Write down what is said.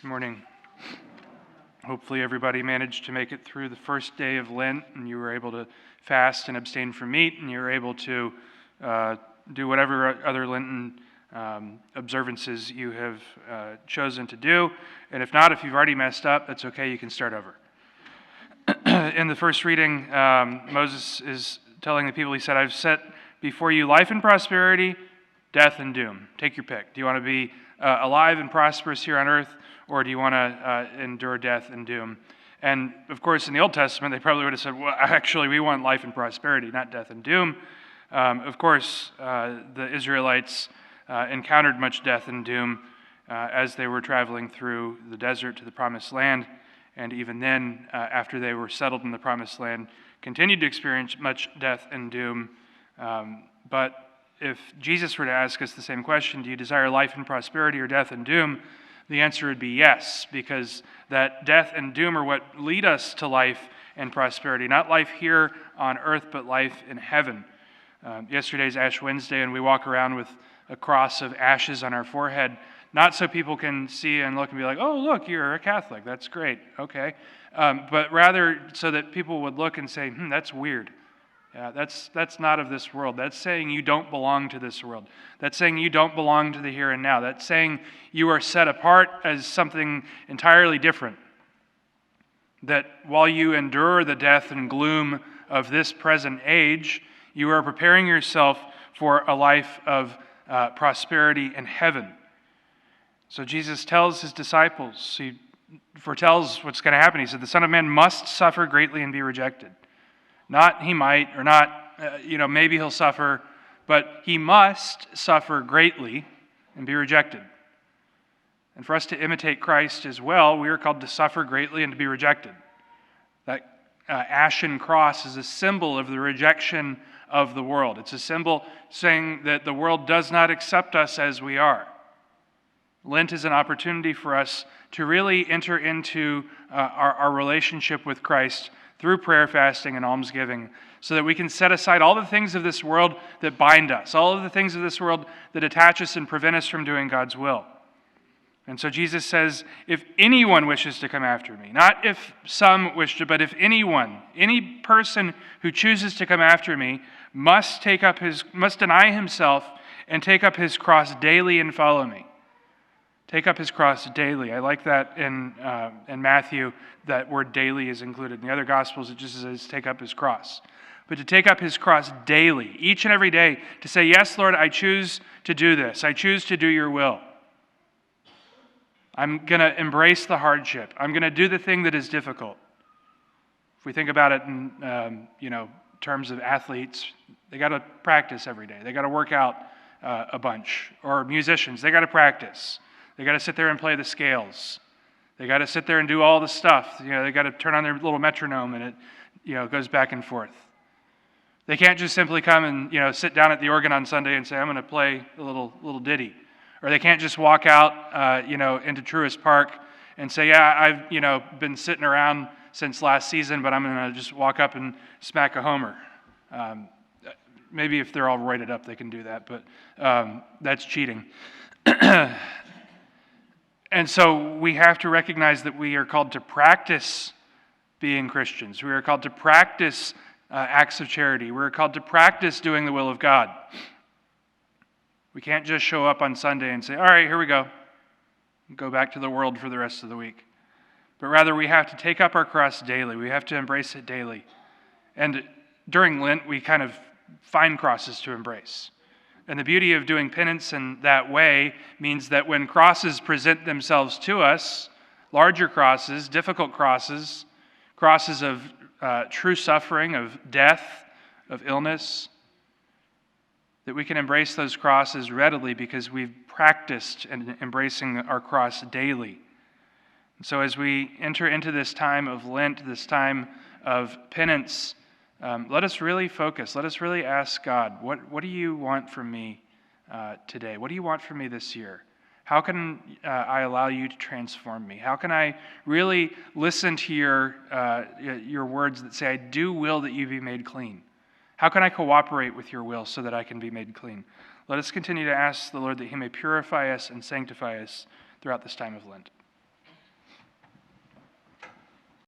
Good morning. Hopefully everybody managed to make it through the first day of Lent and you were able to fast and abstain from meat and you were able to do whatever other Lenten observances you have chosen to do. And if not, if you've already messed up, that's okay, you can start over. In the first reading, Moses is telling the people, he said, I've set before you life and prosperity, death and doom. Take your pick. Do you want to be alive and prosperous here on earth, or do you want to endure death and doom? And of course, in the Old Testament, they probably would have said, well, actually, we want life and prosperity, not death and doom. Of course, the Israelites encountered much death and doom as they were traveling through the desert to the Promised Land. And even then, after they were settled in the Promised Land, continued to experience much death and doom. But if Jesus were to ask us the same question, do you desire life and prosperity or death and doom? The answer would be yes, because that death and doom are what lead us to life and prosperity. Not life here on earth, but life in heaven. Yesterday's Ash Wednesday, and we walk around with a cross of ashes on our forehead, not so people can see and look and be like, oh, look, you're a Catholic. That's great. Okay. But rather so that people would look and say, that's weird. Yeah, that's not of this world. That's saying you don't belong to this world. That's saying you don't belong to the here and now. That's saying you are set apart as something entirely different. That while you endure the death and gloom of this present age, you are preparing yourself for a life of prosperity in heaven. So Jesus tells his disciples, he foretells what's going to happen. He said, the Son of Man must suffer greatly and be rejected. Not he might, or not, maybe he'll suffer, but he must suffer greatly and be rejected. And for us to imitate Christ as well, we are called to suffer greatly and to be rejected. That ashen cross is a symbol of the rejection of the world. It's a symbol saying that the world does not accept us as we are. Lent is an opportunity for us to really enter into our relationship with Christ through prayer, fasting, and almsgiving, so that we can set aside all the things of this world that bind us, all of the things of this world that attach us and prevent us from doing God's will. And so Jesus says, if anyone wishes to come after me, not if some wish to, but if anyone, any person who chooses to come after me must deny himself and take up his cross daily and follow me. Take up his cross daily. I like that in Matthew, that word daily is included. In the other Gospels, it just says take up his cross. But to take up his cross daily, each and every day, to say, yes, Lord, I choose to do this. I choose to do your will. I'm going to embrace the hardship. I'm going to do the thing that is difficult. If we think about it in terms of athletes, they got to practice every day. They got to work out a bunch. Or musicians, they got to practice. They got to sit there and play the scales. They got to sit there and do all the stuff. They got to turn on their little metronome and it, goes back and forth. They can't just simply come and, sit down at the organ on Sunday and say, I'm going to play a little ditty. Or they can't just walk out, into Truist Park and say, yeah, I've, been sitting around since last season, but I'm going to just walk up and smack a homer. Maybe if they're all roided up, they can do that, but that's cheating. And so we have to recognize that we are called to practice being Christians. We are called to practice acts of charity. We are called to practice doing the will of God. We can't just show up on Sunday and say, all right, here we go. Go back to the world for the rest of the week. But rather, we have to take up our cross daily. We have to embrace it daily. And during Lent, we kind of find crosses to embrace. And the beauty of doing penance in that way means that when crosses present themselves to us, larger crosses, difficult crosses, crosses of true suffering, of death, of illness, that we can embrace those crosses readily because we've practiced in embracing our cross daily. And so as we enter into this time of Lent, this time of penance, let us really focus. Let us really ask God, what do you want from me today? What do you want from me this year? How can I allow you to transform me? How can I really listen to your words that say, I do will that you be made clean? How can I cooperate with your will so that I can be made clean? Let us continue to ask the Lord that he may purify us and sanctify us throughout this time of Lent.